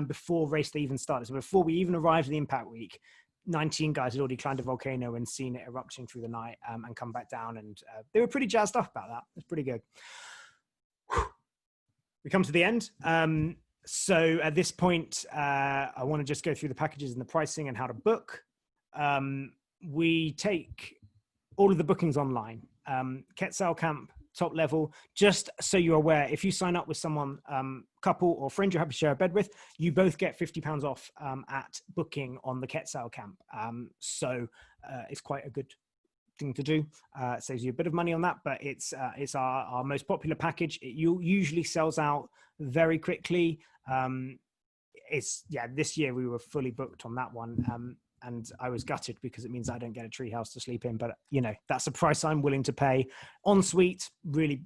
before race day even started. So before we even arrived at the impact week, 19 guys had already climbed a volcano and seen it erupting through the night and come back down. And they were pretty jazzed up about that. It's pretty good. We come to the end. So at this point, I want to just go through the packages and the pricing and how to book. We take all of the bookings online. Quetzal Camp, top level, just so you're aware, if you sign up with someone, couple or friend you're happy to share a bed with, you both get £50 off at booking on the Quetzal Camp. So it's quite a good thing to do. It saves you a bit of money on that, but it's our most popular package. It usually sells out very quickly. This year we were fully booked on that one, and I was gutted because it means I don't get a treehouse to sleep in, but that's a price I'm willing to pay. Ensuite, really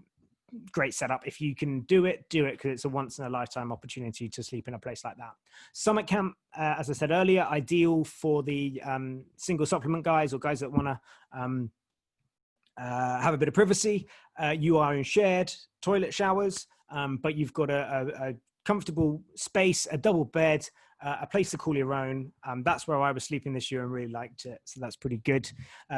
great setup. If you can do it because it's a once in a lifetime opportunity to sleep in a place like that. Summit Camp, as I said earlier, ideal for the single supplement guys or guys that want to have a bit of privacy. You are in shared toilet showers, but you've got a comfortable space, a double bed, a place to call your own. That's where I was sleeping this year and really liked it. So that's pretty good.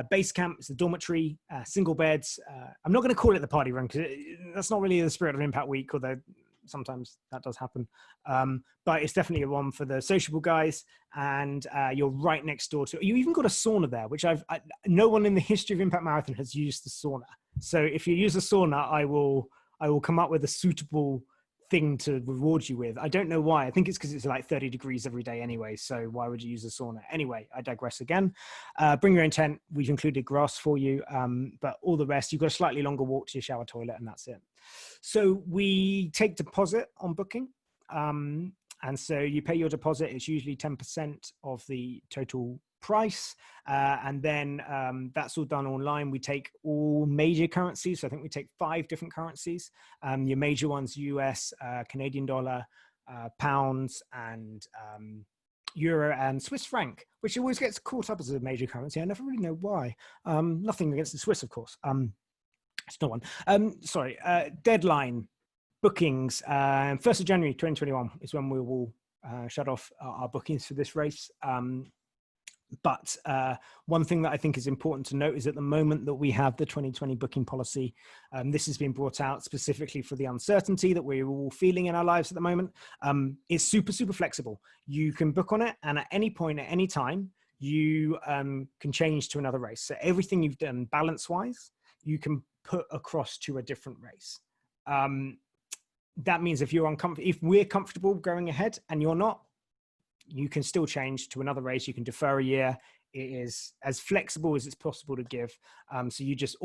Base camp is a dormitory, single beds. I'm not going to call it the party room because that's not really the spirit of Impact Week, although sometimes that does happen. But it's definitely a one for the sociable guys. And you're right next door to, you even got a sauna there, which no one in the history of Impact Marathon has used the sauna. So if you use a sauna, I will come up with a suitable thing to reward you with. I don't know why. I think it's because it's like 30 degrees every day anyway. So why would you use a sauna? Anyway, I digress again. Bring your own tent. We've included grass for you. But all the rest, you've got a slightly longer walk to your shower toilet and that's it. So we take deposit on booking. And so you pay your deposit. It's usually 10% of the total price. And then that's all done online. We take all major currencies. So I think we take 5 different currencies. Your major ones, US, Canadian dollar, pounds, and euro and Swiss franc, which always gets caught up as a major currency. I never really know why. Nothing against the Swiss, of course. It's not one. Deadline bookings. 1st of January 2021 is when we will shut off our bookings for this race. But one thing that I think is important to note is at the moment that we have the 2020 booking policy, this has been brought out specifically for the uncertainty that we're all feeling in our lives at the moment. It's super, super flexible. You can book on it, and at any point, at any time, you can change to another race. So everything you've done balance-wise, you can put across to a different race. That means if we're comfortable going ahead and you're not, you can still change to another race. You can defer a year. It is as flexible as it's possible to give. So you just,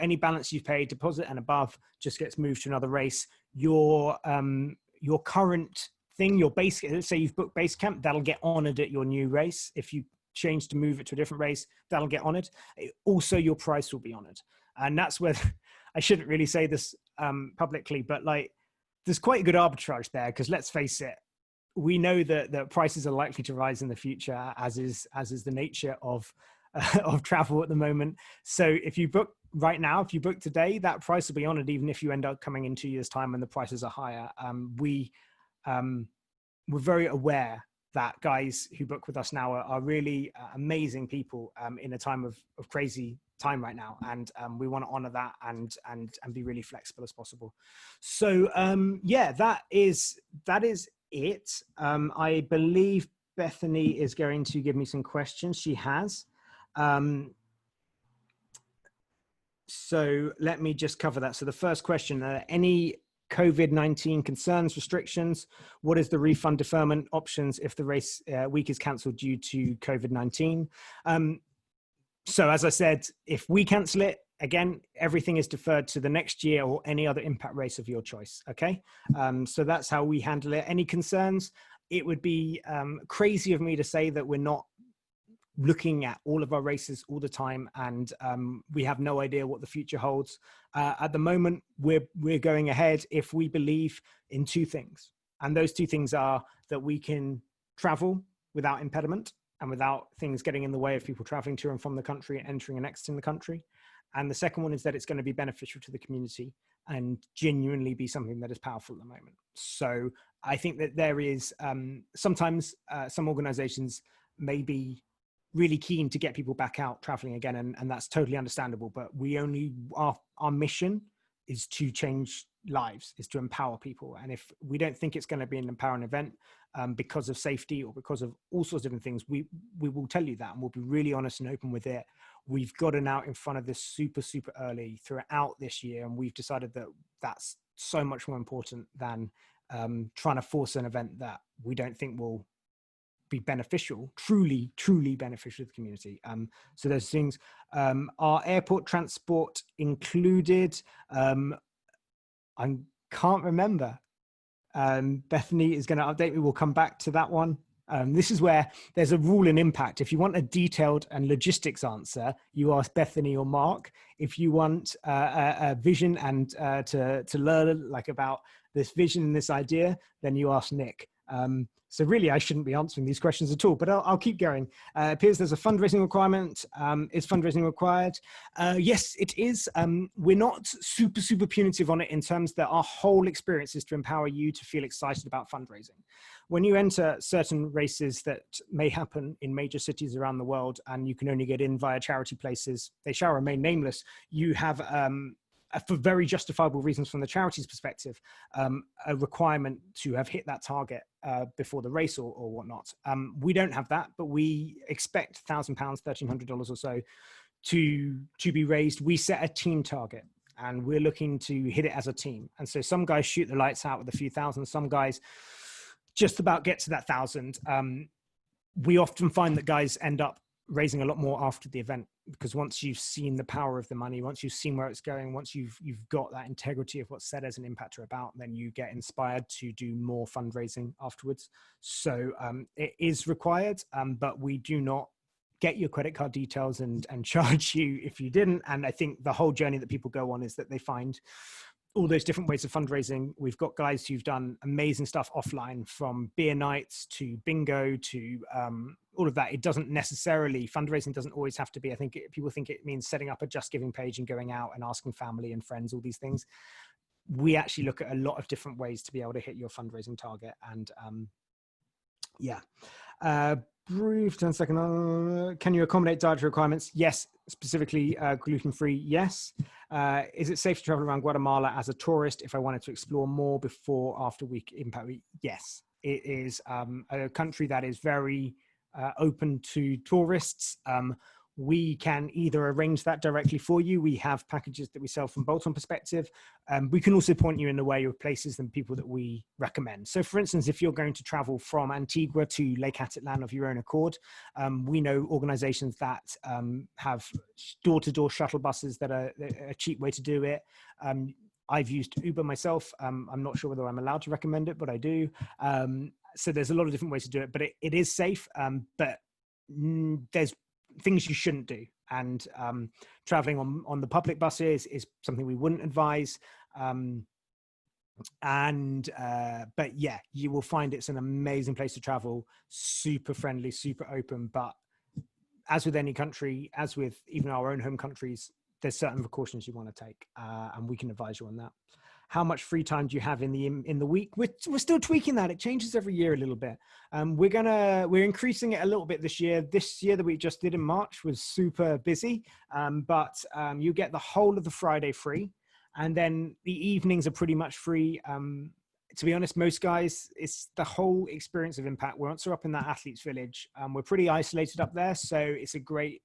any balance you've paid, deposit and above, just gets moved to another race. Your current thing, your base, let's say you've booked base camp, that'll get honored at your new race. If you change to move it to a different race, that'll get honored. Also, your price will be honored. And that's where I shouldn't really say this publicly, but like, there's quite a good arbitrage there, because let's face it, we know that prices are likely to rise in the future, as is the nature of travel at the moment. So if you book right now, if you book today, that price will be honored, even if you end up coming in 2 years' time and the prices are higher. We're very aware that guys who book with us now are really amazing people in a time of crazy time right now, and we want to honor that and be really flexible as possible. So yeah, that is it. I believe Bethany is going to give me some questions. She has. So let me just cover that. So the first question, any COVID-19 concerns, restrictions? What is the refund deferment options if the race week is cancelled due to COVID-19? So as I said, if we cancel it, again, everything is deferred to the next year or any other impact race of your choice, okay? So that's how we handle it. Any concerns? It would be crazy of me to say that we're not looking at all of our races all the time, and we have no idea what the future holds. At the moment, we're going ahead if we believe in two things. And those two things are that we can travel without impediment and without things getting in the way of people traveling to and from the country and entering and exiting the country. And the second one is that it's going to be beneficial to the community and genuinely be something that is powerful at the moment. So I think that there is sometimes some organizations may be really keen to get people back out traveling again, and that's totally understandable. But our mission is to change lives, is to empower people. And if we don't think it's going to be an empowering event because of safety or because of all sorts of different things, we will tell you that, and we'll be really honest and open with it. We've gotten out in front of this super, super early throughout this year, and we've decided that that's so much more important than trying to force an event that we don't think will be beneficial, truly beneficial to the community. So those things, are airport transport included? I can't remember. Bethany is going to update me. We'll come back to that one. This is where there's a rule in impact. If you want a detailed and logistics answer, you ask Bethany or Mark. If you want a vision and to learn like about this vision and this idea, then you ask Nick. So really, I shouldn't be answering these questions at all, but I'll keep going. Appears there's a fundraising requirement. Is fundraising required? Yes, it is. We're not super punitive on it in terms that our whole experience is to empower you to feel excited about fundraising. When you enter certain races that may happen in major cities around the world, and you can only get in via charity places, they shall remain nameless. You have for very justifiable reasons from the charity's perspective, a requirement to have hit that target before the race or whatnot. We don't have that, but we expect £1,000, $1,300 or so to be raised. We set a team target, and we're looking to hit it as a team. And so some guys shoot the lights out with a few thousand, some guys just about get to that 1,000. We often find that guys end up raising a lot more after the event, because once you've seen the power of the money, once you've seen where it's going, once you've got that integrity of what's said as an impactor about, then you get inspired to do more fundraising afterwards. So it is required, but we do not get your credit card details and charge you if you didn't. And I think the whole journey that people go on is that they find all those different ways of fundraising. We've got guys who've done amazing stuff offline, from beer nights to bingo to all of that. It doesn't necessarily, fundraising doesn't always have to be, I think people think it means setting up a Just Giving page and going out and asking family and friends, all these things. We actually look at a lot of different ways to be able to hit your fundraising target. And Bruce, 10 second. Can you accommodate dietary requirements? Yes. Specifically gluten-free? Yes. Is it safe to travel around Guatemala as a tourist if I wanted to explore more before, after week impact week? Yes. It is a country that is very open to tourists. We can either arrange that directly for you. We have packages that we sell from bolt-on perspective. We can also point you in the way of places and people that we recommend. So for instance, if you're going to travel from Antigua to Lake Atitlan of your own accord, we know organizations that have door-to-door shuttle buses that are a cheap way to do it. I've used Uber myself. I'm not sure whether I'm allowed to recommend it, but I do. So there's a lot of different ways to do it, but it is safe. But there's things you shouldn't do, and traveling on the public buses is something we wouldn't advise. But yeah, you will find it's an amazing place to travel, super friendly, super open. But as with any country, as with even our own home countries, there's certain precautions you want to take, and we can advise you on that. How much free time do you have in the week? We're still tweaking that. It changes every year a little bit. We're increasing it a little bit this year. This year that we just did in March was super busy, but you get the whole of the Friday free, and then the evenings are pretty much free. To be honest, most guys, it's the whole experience of Impact. We're also up in that athletes village. We're pretty isolated up there, so it's a great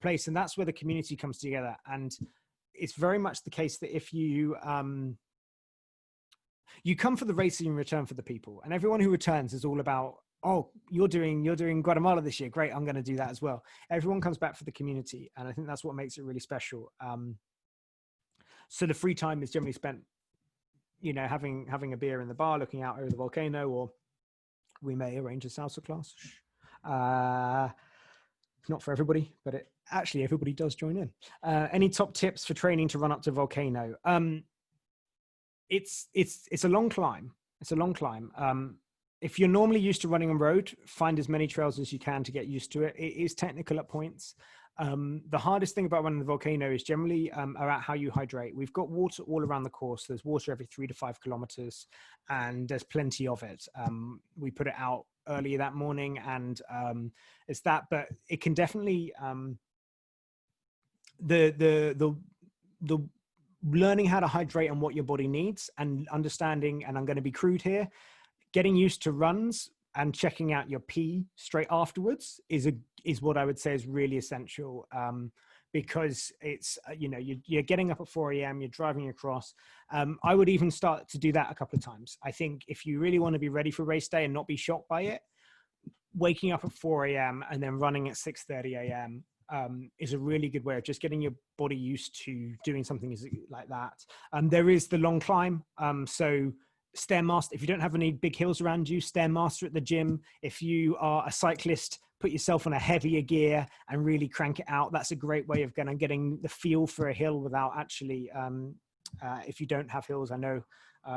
place, and that's where the community comes together. And it's very much the case that if you you come for the race and you return for the people, and everyone who returns is all about, oh, you're doing Guatemala this year, great, I'm going to do that as well. Everyone comes back for the community, and I think that's what makes it really special. So the free time is generally spent, you know, having a beer in the bar, looking out over the volcano, or we may arrange a salsa class. Not for everybody, but actually everybody does join in. Any top tips for training to run up to Volcano? It's a long climb. It's a long climb. If you're normally used to running on road, find as many trails as you can to get used to it. It is technical at points. The hardest thing about running the Volcano is generally about how you hydrate. We've got water all around the course. There's water every 3 to 5 kilometers, and there's plenty of it. We put it out early that morning, and it's that, but it can definitely the learning how to hydrate and what your body needs, and understanding, and I'm going to be crude here, getting used to runs and checking out your pee straight afterwards is what I would say is really essential, because it's, you know, you're getting up at 4 a.m., you're driving across. I would even start to do that a couple of times. I think if you really want to be ready for race day and not be shocked by it, waking up at 4 a.m. and then running at 6:30 a.m. Is a really good way of just getting your body used to doing something like that. There is the long climb. So Stairmaster, if you don't have any big hills around you, Stairmaster at the gym. If you are a cyclist, put yourself on a heavier gear and really crank it out. That's a great way of getting the feel for a hill without actually, if you don't have hills, I know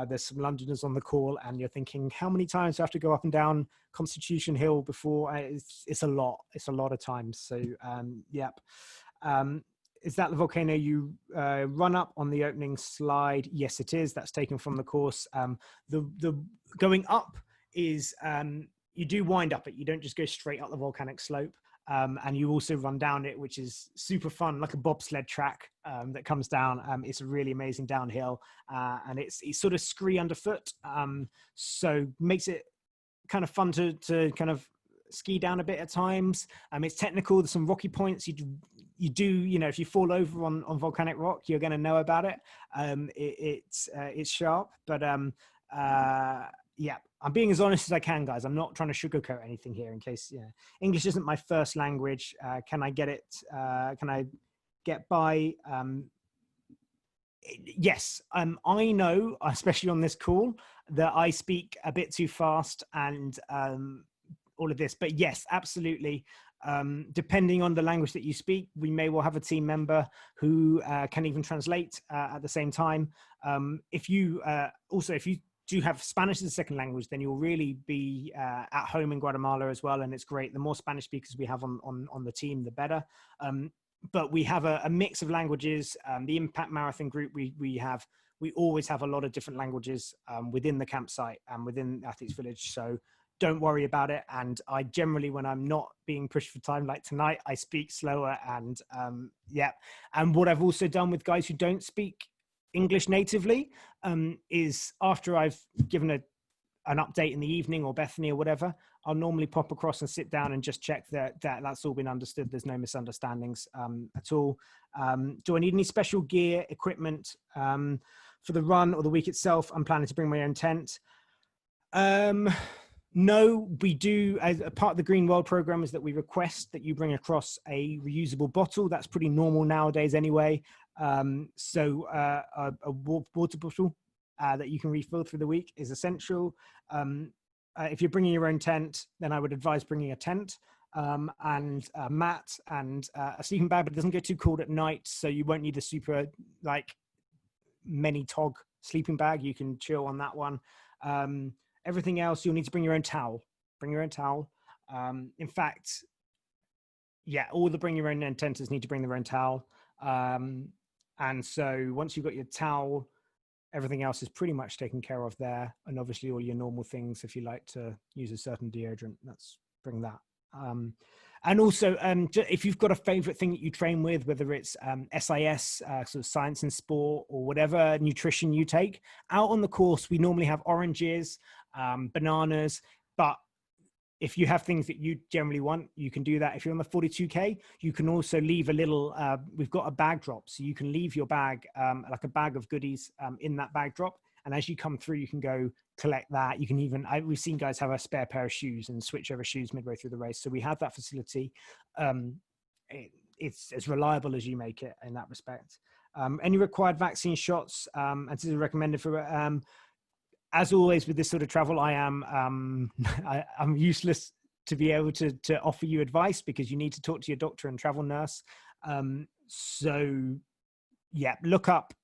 there's some Londoners on the call, and you're thinking, how many times do I have to go up and down Constitution Hill before? It's a lot. It's a lot of times. So, yep. Is that the volcano you run up on the opening slide? Yes, it is. That's taken from the course. The going up is, you do wind up it. You don't just go straight up the volcanic slope. And you also run down it, which is super fun, like a bobsled track that comes down. It's a really amazing downhill, and it's sort of scree underfoot, so makes it kind of fun to kind of ski down a bit at times. It's technical. There's some rocky points. You do, you know, if you fall over on volcanic rock, you're going to know about it. It's sharp, but yeah, I'm being as honest as I can, guys. I'm not trying to sugarcoat anything here, in case, yeah, English isn't my first language. Can I get it? Can I get by? Yes, I know, especially on this call, that I speak a bit too fast and all of this, but yes, absolutely. Depending on the language that you speak, we may well have a team member who can even translate at the same time. If you do have Spanish as a second language, then you'll really be at home in Guatemala as well, and it's great. The more Spanish speakers we have on the team, the better. But we have a mix of languages. The Impact Marathon group, we always have a lot of different languages within the campsite and within Athletes Village. So don't worry about it. And I generally, when I'm not being pushed for time like tonight, I speak slower. And yeah. And what I've also done with guys who don't speak English natively is after I've given an update in the evening, or Bethany or whatever, I'll normally pop across and sit down and just check that that's all been understood. There's no misunderstandings at all. Do I need any special gear, equipment for the run or the week itself? I'm planning to bring my own tent. No, we do, as a part of the Green World program, is that we request that you bring across a reusable bottle. That's pretty normal nowadays anyway. So a water bottle that you can refill through the week is essential. If you're bringing your own tent, then I would advise bringing a tent and a mat and a sleeping bag, but it doesn't get too cold at night, so you won't need a super many tog sleeping bag. You can chill on that one. Everything else, you'll need to bring your own towel. Bring your own towel. In fact, yeah, all the bring your own tenters need to bring their own towel. And so once you've got your towel, everything else is pretty much taken care of there. And obviously all your normal things, if you like to use a certain deodorant, bring that. And also, if you've got a favorite thing that you train with, whether it's SIS, sort of science and sport, or whatever nutrition you take, out on the course, we normally have oranges, bananas, but if you have things that you generally want, you can do that. If you're on the 42K, you can also leave a little, we've got a bag drop. So you can leave your bag, like a bag of goodies in that bag drop. And as you come through, you can go collect that. You can even, we've seen guys have a spare pair of shoes and switch over shoes midway through the race. So we have that facility. It's as reliable as you make it in that respect. Any required vaccine shots, and this is recommended for, as always with this sort of travel, I'm useless to be able to offer you advice, because you need to talk to your doctor and travel nurse. So yeah, look up.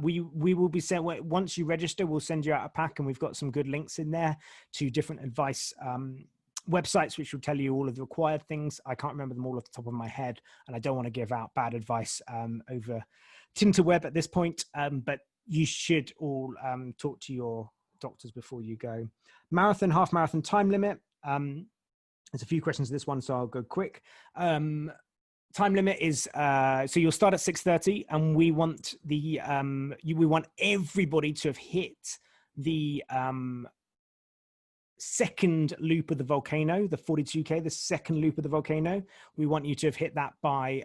We will be sent, once you register, we'll send you out a pack, and we've got some good links in there to different advice websites, which will tell you all of the required things. I can't remember them all off the top of my head, and I don't want to give out bad advice over Tinterweb at this point, but you should all talk to your doctors before you go. Marathon, half marathon time limit. There's a few questions to this one, so I'll go quick. Time limit is so you'll start at 6:30, and we want we want everybody to have hit the second loop of the volcano, the 42K, the second loop of the volcano. We want you to have hit that by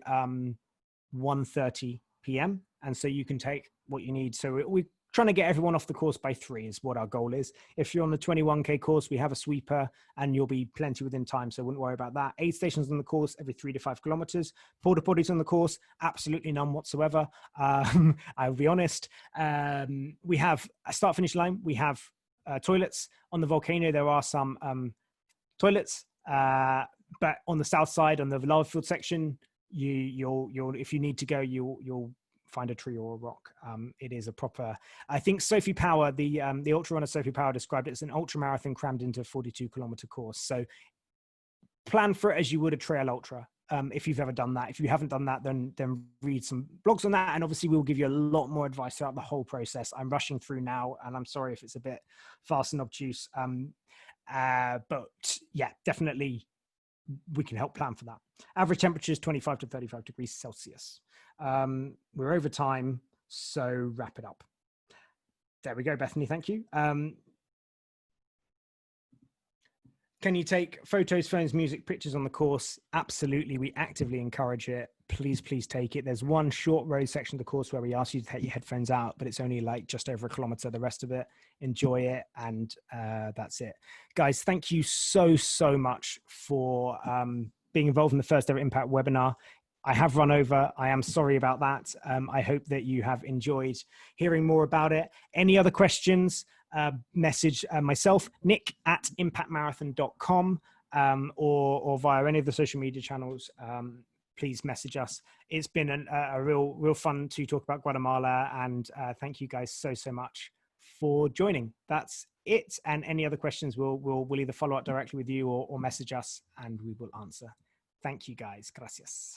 1:30 p.m. and so you can take what you need. So we're trying to get everyone off the course by 3 is what our goal is. If you're on the 21K course, we have a sweeper and you'll be plenty within time, so I wouldn't worry about that. Aid stations on the course every 3 to 5 kilometers. Porta potties on the course, absolutely none whatsoever. I'll be honest. We have a start finish line. We have toilets on the volcano. There are some toilets, but on the south side, on the lava field section, you'll if you need to go, you'll find a tree or a rock. It is a proper, I think Sophie Power, the ultra runner Sophie Power, described it as an ultra marathon crammed into a 42-kilometer course. So plan for it as you would a trail ultra. If you've ever done that. If you haven't done that, then read some blogs on that. And obviously we'll give you a lot more advice throughout the whole process. I'm rushing through now, and I'm sorry if it's a bit fast and obtuse. But yeah, definitely we can help plan for that. Average temperature is 25 to 35 degrees Celsius. We're over time, so wrap it up. There we go, Bethany, thank you. Can you take photos, phones, music, pictures on the course? Absolutely, we actively encourage it. Please take it. There's one short road section of the course where we ask you to take your headphones out, but it's only like just over a kilometer. The rest of it, enjoy it, and that's it. Guys, thank you so much for being involved in the first ever Impact webinar. I have run over. I am sorry about that. I hope that you have enjoyed hearing more about it. Any other questions? Message myself, Nick at impactmarathon.com. or via any of the social media channels, please message us. It's been a real fun to talk about Guatemala, and thank you guys so much for joining. That's it. And any other questions, we'll either follow up directly with you or message us, and we will answer. Thank you guys. Gracias.